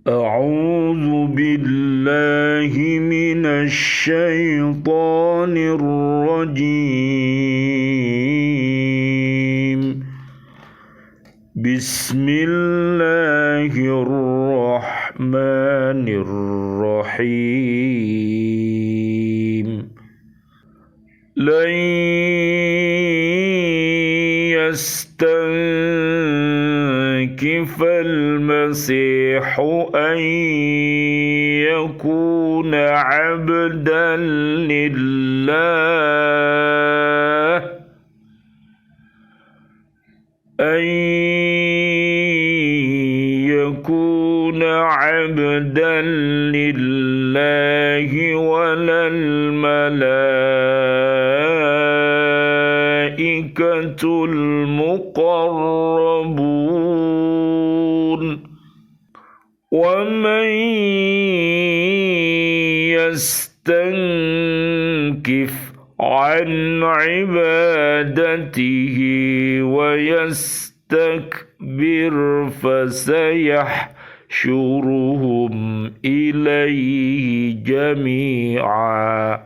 أعوذ بالله من الشيطان الرجيم. بسم الله الرحمن الرحيم. لن يستنكف المسيح أن يكون عبدا لله ولا الملائكة المقربون. ومن يستنكف عن عبادته ويستكبر فسيحشرهم إليه جميعا.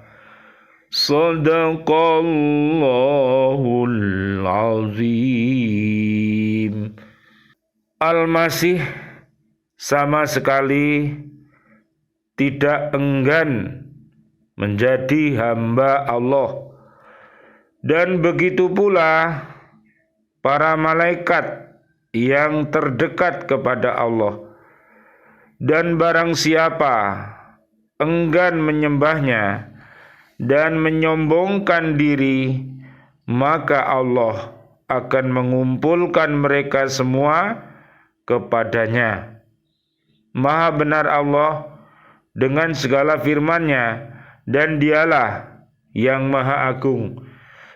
صدق الله العظيم. Al-Masih sama sekali tidak enggan menjadi hamba Allah, dan begitu pula para malaikat yang terdekat kepada Allah. Dan barang siapa enggan menyembahnya dan menyombongkan diri, maka Allah akan mengumpulkan mereka semua kepadanya. Maha benar Allah dengan segala firman-Nya, dan Dialah yang Maha Agung.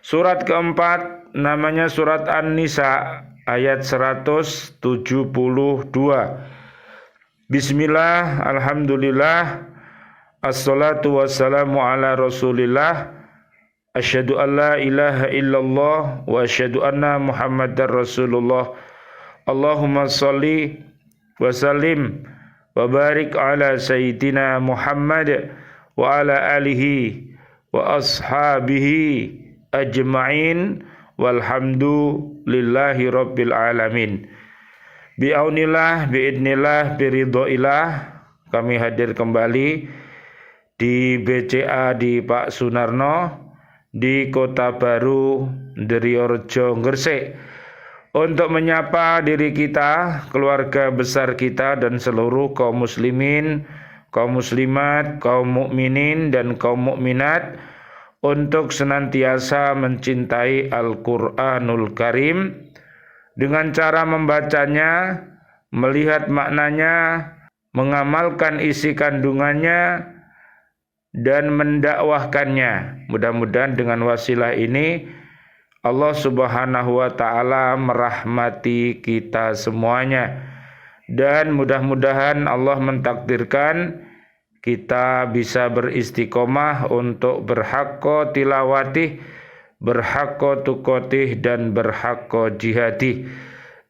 Surat keempat namanya surat An-Nisa ayat 172. Bismillah, alhamdulillah, assalatu wassalamu ala rasulillah, asyhadu an la ilaha illallah wa asyhadu anna muhammadar rasulullah. Allahumma salli wa sallim wa barik ala sayyidina Muhammad wa ala alihi wa ashabihi ajma'in walhamdulillahi rabbil alamin. Bi'aunillah, bi'idnillah, biridhoillah, kami hadir kembali di BCA di Pak Sunarno di Kota Baru Ndriyorjo Gresik untuk menyapa diri kita, keluarga besar kita, dan seluruh kaum muslimin, kaum muslimat, kaum mukminin dan kaum mukminat untuk senantiasa mencintai Al-Qur'anul Karim dengan cara membacanya, melihat maknanya, mengamalkan isi kandungannya, dan mendakwahkannya. Mudah-mudahan dengan wasilah ini Allah Subhanahu wa ta'ala merahmati kita semuanya, dan mudah-mudahan Allah mentakdirkan kita bisa beristiqomah untuk berhaqqa tilawatih, berhaqqa tuqatih, dan berhaqqa jihadih.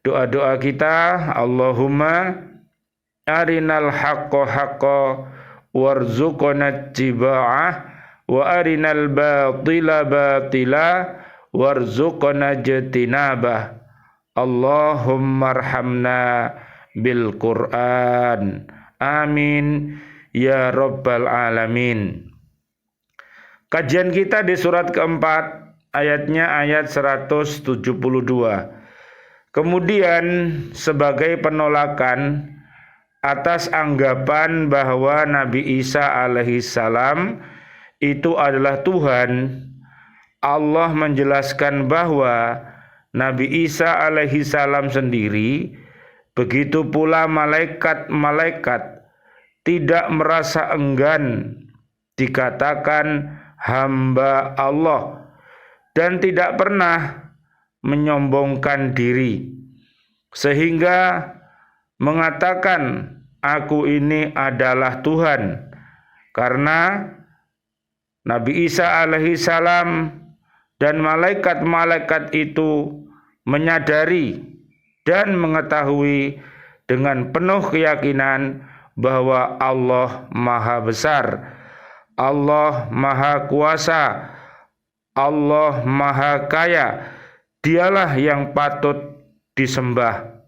Doa-doa kita, Allahumma arinal haqqa haqqa warzuqna ittiba'ah wa arinal batila batila warzuqna ijtinabah. Allahumma arhamna bil Qur'an. Amin ya rabbal alamin. Kajian kita di surat keempat, ayatnya ayat 172. Kemudian sebagai penolakan atas anggapan bahwa Nabi Isa alaihissalam itu adalah Tuhan, Allah menjelaskan bahwa Nabi Isa alaihissalam sendiri, begitu pula malaikat-malaikat, tidak merasa enggan dikatakan hamba Allah, dan tidak pernah menyombongkan diri, sehingga mengatakan aku ini adalah Tuhan, karena Nabi Isa alaihissalam dan malaikat-malaikat itu menyadari dan mengetahui dengan penuh keyakinan bahwa Allah Maha Besar, Allah Maha Kuasa, Allah Maha Kaya. Dialah yang patut disembah,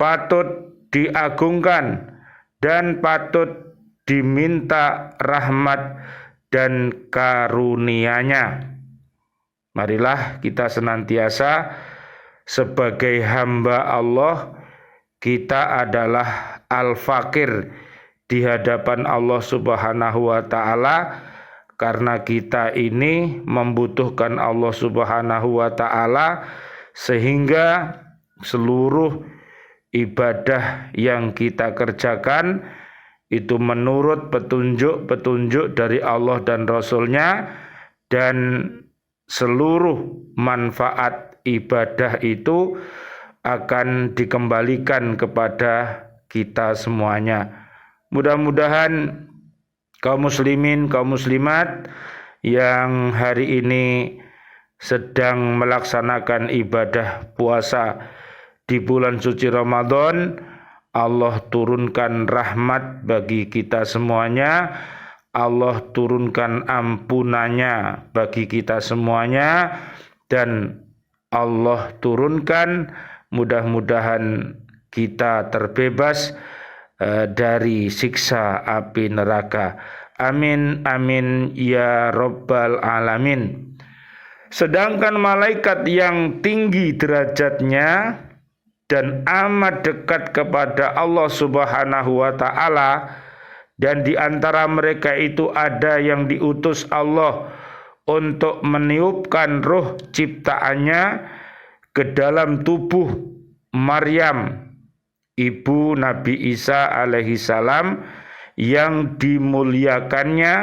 patut diagungkan, dan patut diminta rahmat dan karunia-Nya. Marilah kita senantiasa sebagai hamba Allah, kita adalah al-fakir di hadapan Allah Subhanahu wa Ta'ala, karena kita ini membutuhkan Allah Subhanahu wa Ta'ala, sehingga seluruh ibadah yang kita kerjakan itu menurut petunjuk-petunjuk dari Allah dan Rasul-Nya, dan seluruh manfaat ibadah itu akan dikembalikan kepada kita semuanya. Mudah-mudahan kaum muslimin, kaum muslimat yang hari ini sedang melaksanakan ibadah puasa di bulan suci Ramadan, Allah turunkan rahmat bagi kita semuanya, Allah turunkan ampunannya bagi kita semuanya, dan Allah turunkan mudah-mudahan kita terbebas dari siksa api neraka. Amin, amin, ya Rabbal Alamin. Sedangkan malaikat yang tinggi derajatnya dan amat dekat kepada Allah Subhanahu wa Ta'ala, dan di antara mereka itu ada yang diutus Allah untuk meniupkan ruh ciptaannya ke dalam tubuh Maryam, ibu Nabi Isa alaihi salam, yang dimuliakannya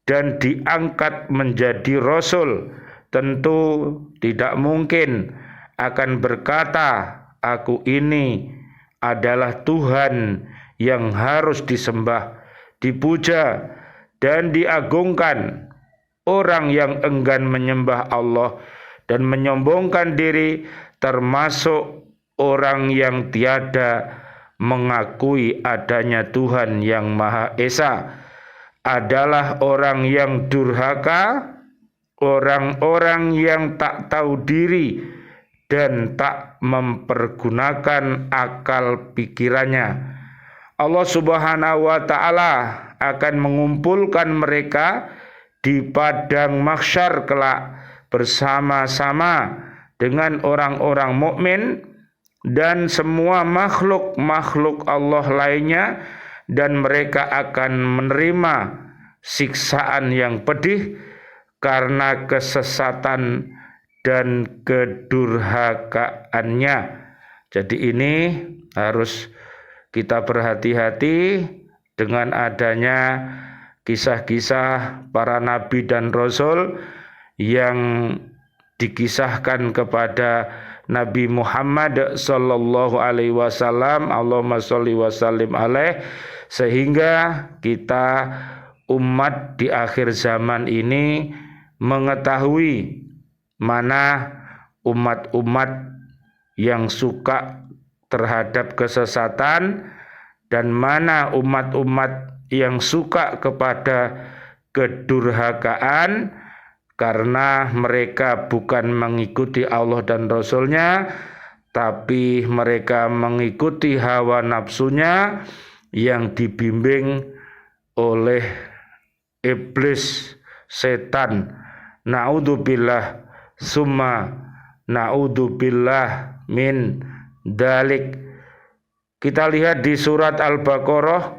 dan diangkat menjadi rasul. Tentu tidak mungkin akan berkata, aku ini adalah Tuhan yang harus disembah, dipuja, dan diagungkan. Orang yang enggan menyembah Allah dan menyombongkan diri, termasuk orang yang tiada mengakui adanya Tuhan yang Maha Esa, adalah orang yang durhaka, orang-orang yang tak tahu diri dan tak mempergunakan akal pikirannya. Allah Subhanahu wa Ta'ala akan mengumpulkan mereka di padang mahsyar kelak bersama-sama dengan orang-orang mukmin dan semua makhluk-makhluk Allah lainnya, dan mereka akan menerima siksaan yang pedih karena kesesatan dan kedurhakaannya. Jadi ini harus kita berhati-hati dengan adanya kisah-kisah para nabi dan rasul yang dikisahkan kepada Nabi Muhammad sallallahu alaihi wasallam, Allahumma sholli wa sallim alaih, sehingga kita umat di akhir zaman ini mengetahui mana umat-umat yang suka terhadap kesesatan dan mana umat-umat yang suka kepada kedurhakaan, karena mereka bukan mengikuti Allah dan Rasul-Nya, tapi mereka mengikuti hawa nafsunya yang dibimbing oleh iblis, setan. Na'udzubillah summa na'udzubillah min dalik. Kita lihat di surat Al-Baqarah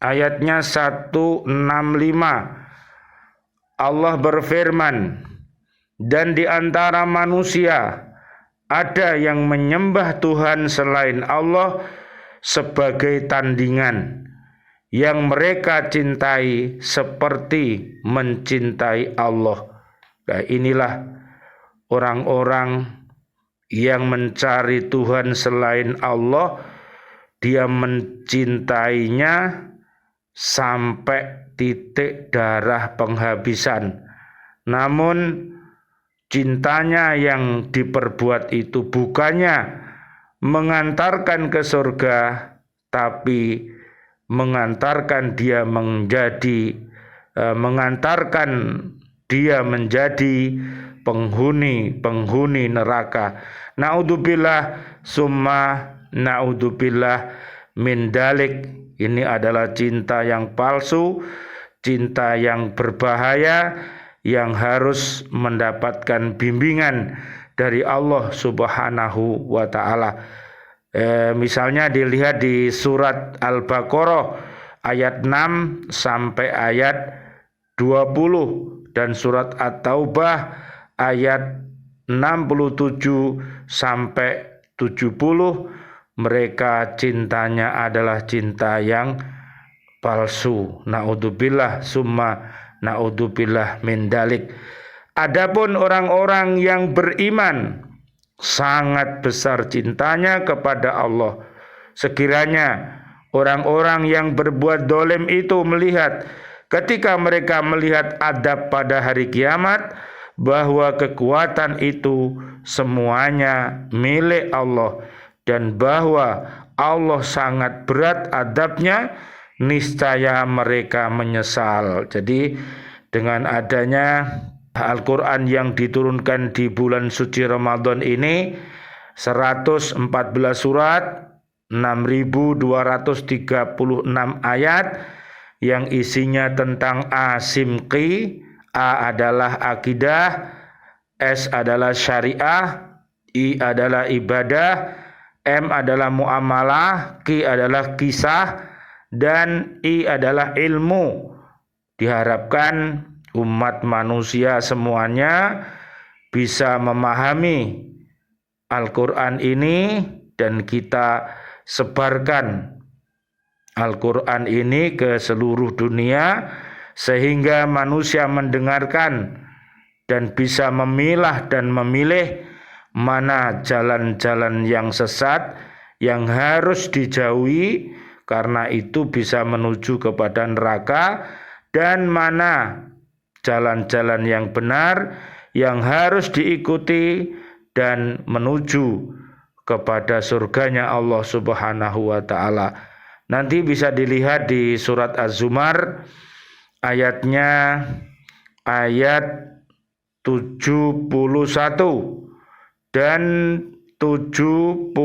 ayatnya 165. Allah berfirman, dan di antara manusia ada yang menyembah Tuhan selain Allah sebagai tandingan, yang mereka cintai seperti mencintai Allah. Nah, inilah orang-orang yang mencari Tuhan selain Allah, dia mencintainya sampai titik darah penghabisan. Namun cintanya yang diperbuat itu bukannya mengantarkan ke surga, tapi mengantarkan dia menjadi penghuni neraka. Naudzubillah summa naudzubillah min dalik. Ini adalah cinta yang palsu, cinta yang berbahaya, yang harus mendapatkan bimbingan dari Allah Subhanahu wa ta'ala. Misalnya dilihat di surat Al-Baqarah ayat 6 sampai ayat 20 dan surat At-Taubah ayat 67 sampai 70. Mereka cintanya adalah cinta yang palsu. Naudzubillah summa naudzubillah min dalik. Adapun orang-orang yang beriman, sangat besar cintanya kepada Allah. Sekiranya orang-orang yang berbuat dolim itu melihat, ketika mereka melihat adab pada hari kiamat, bahwa kekuatan itu semuanya milik Allah, dan bahwa Allah sangat berat adabnya, niscaya mereka menyesal. Jadi dengan adanya Al-Quran yang diturunkan di bulan suci Ramadan ini, 114 surat, 6.236 ayat yang isinya tentang A-Simqi. A adalah akidah, S adalah syariah, I adalah ibadah, M adalah muamalah, Q adalah kisah, dan I adalah ilmu. Diharapkan umat manusia semuanya bisa memahami Al-Quran ini, dan kita sebarkan Al-Quran ini ke seluruh dunia, sehingga manusia mendengarkan dan bisa memilah dan memilih mana jalan-jalan yang sesat yang harus dijauhi, karena itu bisa menuju kepada neraka, dan mana jalan-jalan yang benar yang harus diikuti dan menuju kepada surganya Allah Subhanahu wa ta'ala. Nanti bisa dilihat di surat Az-Zumar ayatnya ayat 71 dan 72.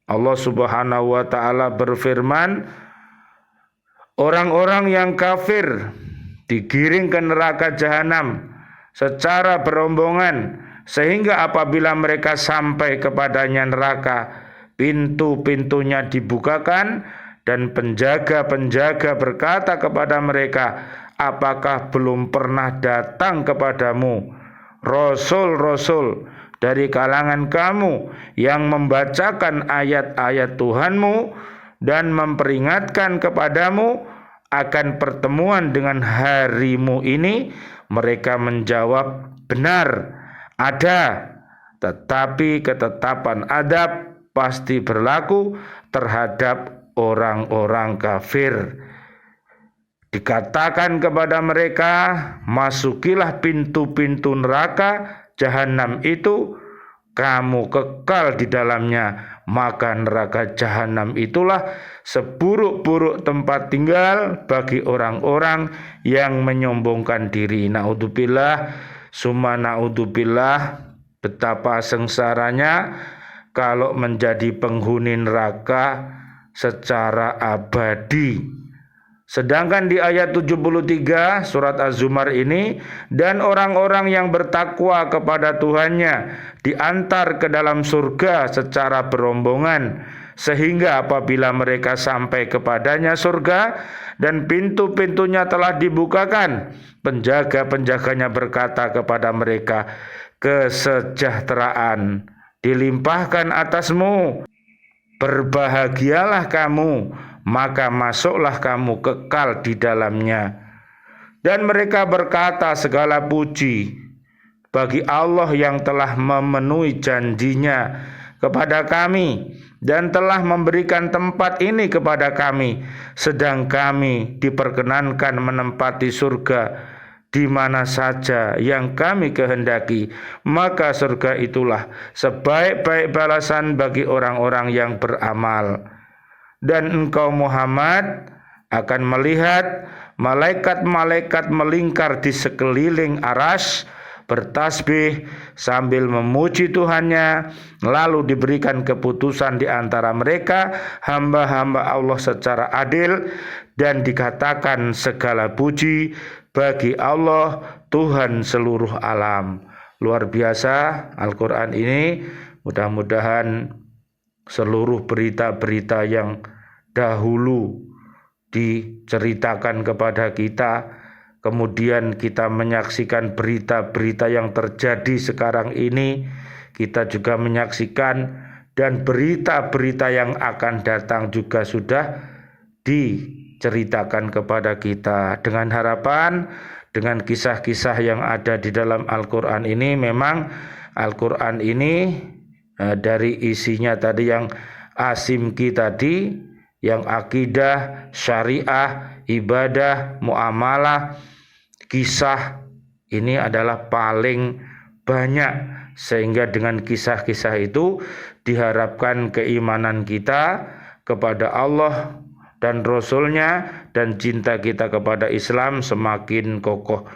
Allah Subhanahu wa ta'ala berfirman, orang-orang yang kafir digiring ke neraka jahanam secara berombongan, sehingga apabila mereka sampai kepadanya neraka, pintu-pintunya dibukakan, dan penjaga-penjaga berkata kepada mereka, apakah belum pernah datang kepadamu rasul-rasul dari kalangan kamu yang membacakan ayat-ayat Tuhanmu dan memperingatkan kepadamu akan pertemuan dengan harimu ini? Mereka menjawab, benar, ada, tetapi ketetapan adab pasti berlaku terhadap orang-orang kafir. Dikatakan kepada mereka, masukilah pintu-pintu neraka jahanam itu, kamu kekal di dalamnya, maka neraka jahanam itulah seburuk-buruk tempat tinggal bagi orang-orang yang menyombongkan diri. Naudzubillah summa naudzubillah. Betapa sengsaranya kalau menjadi penghuni neraka secara abadi. Sedangkan di ayat 73 surat Az-Zumar ini, dan orang-orang yang bertakwa kepada Tuhannya diantar ke dalam surga secara berombongan, sehingga apabila mereka sampai kepadanya surga dan pintu-pintunya telah dibukakan, penjaga-penjaganya berkata kepada mereka, kesejahteraan dilimpahkan atasmu, berbahagialah kamu, maka masuklah kamu kekal di dalamnya. Dan mereka berkata, segala puji bagi Allah yang telah memenuhi janjinya kepada kami dan telah memberikan tempat ini kepada kami, sedang kami diperkenankan menempati surga di mana saja yang kami kehendaki, maka surga itulah sebaik-baik balasan bagi orang-orang yang beramal. Dan engkau Muhammad akan melihat malaikat-malaikat melingkar di sekeliling arsy, bertasbih sambil memuji Tuhannya, lalu diberikan keputusan di antara mereka hamba-hamba Allah secara adil, dan dikatakan segala puji bagi Allah Tuhan seluruh alam. Luar biasa Al-Quran ini. Mudah-mudahan seluruh berita-berita yang dahulu diceritakan kepada kita, kemudian kita menyaksikan berita-berita yang terjadi sekarang ini, kita juga menyaksikan, dan berita-berita yang akan datang juga sudah diceritakan kepada kita. Dengan harapan, dengan kisah-kisah yang ada di dalam Al-Quran ini, memang Al-Quran ini dari isinya tadi yang asimki tadi, yang akidah, syariah, ibadah, muamalah, kisah, ini adalah paling banyak, sehingga dengan kisah-kisah itu diharapkan keimanan kita kepada Allah dan Rasul-Nya dan cinta kita kepada Islam semakin kokoh.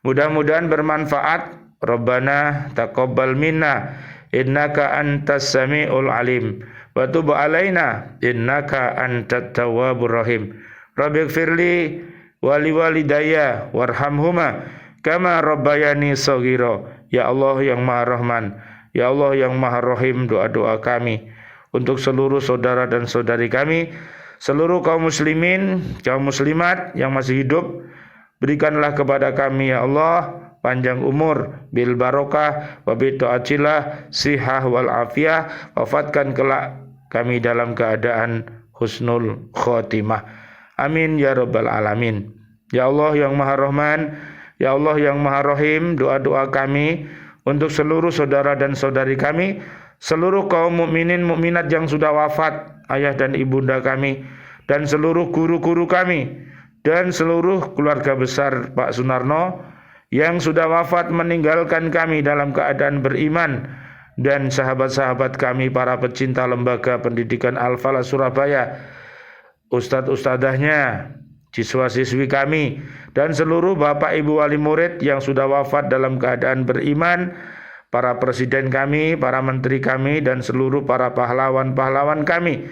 Mudah-mudahan bermanfaat. Rabbana taqabbal minna innaka antas samiul alim wa tub alaina innaka antat tawwabur rahim. Rabbighfirli wa liwalidayya warhamhuma kama rabbayani shaghira. Ya Allah yang Maha Rahman, ya Allah yang Maha Rahim, doa-doa kami untuk seluruh saudara dan saudari kami, seluruh kaum muslimin, kaum muslimat yang masih hidup, berikanlah kepada kami ya Allah panjang umur bil barokah wa bi taatillah sihah wal afiyah, wafatkan kelak kami dalam keadaan husnul khotimah. Amin ya rabbal alamin. Ya Allah yang Maha Rahman, ya Allah yang Maha Rahim, doa-doa kami untuk seluruh saudara dan saudari kami, seluruh kaum mukminin mukminat yang sudah wafat, ayah dan ibunda kami, dan seluruh guru-guru kami, dan seluruh keluarga besar Pak Sunarno yang sudah wafat meninggalkan kami dalam keadaan beriman, dan sahabat-sahabat kami para pecinta lembaga pendidikan Al-Falah Surabaya, ustadz-ustadzahnya, siswa-siswi kami, dan seluruh bapak ibu wali murid yang sudah wafat dalam keadaan beriman, para presiden kami, para menteri kami, dan seluruh para pahlawan-pahlawan kami,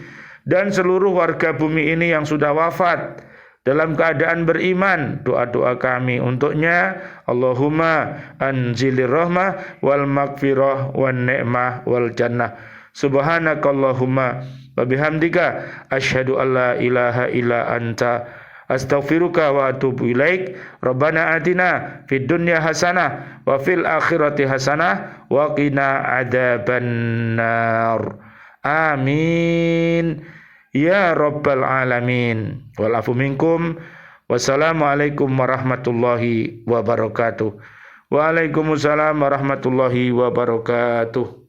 dan seluruh warga bumi ini yang sudah wafat dalam keadaan beriman. Doa-doa kami untuknya, Allahumma anzilir rahmah wal maghfirah wan ni'mah wal jannah. Subhanakallahumma wa bihamdika asyhadu an la ilaha illa anta astaghfiruka wa atubu ilaik. Rabbana atina fid dunya hasanah wa fil akhirati hasanah wa qina adzabannar. Amin ya rabbal alamin. Wal afu minkum. Wassalamualaikum warahmatullahi wabarakatuh. Waalaikumsalam warahmatullahi wabarakatuh.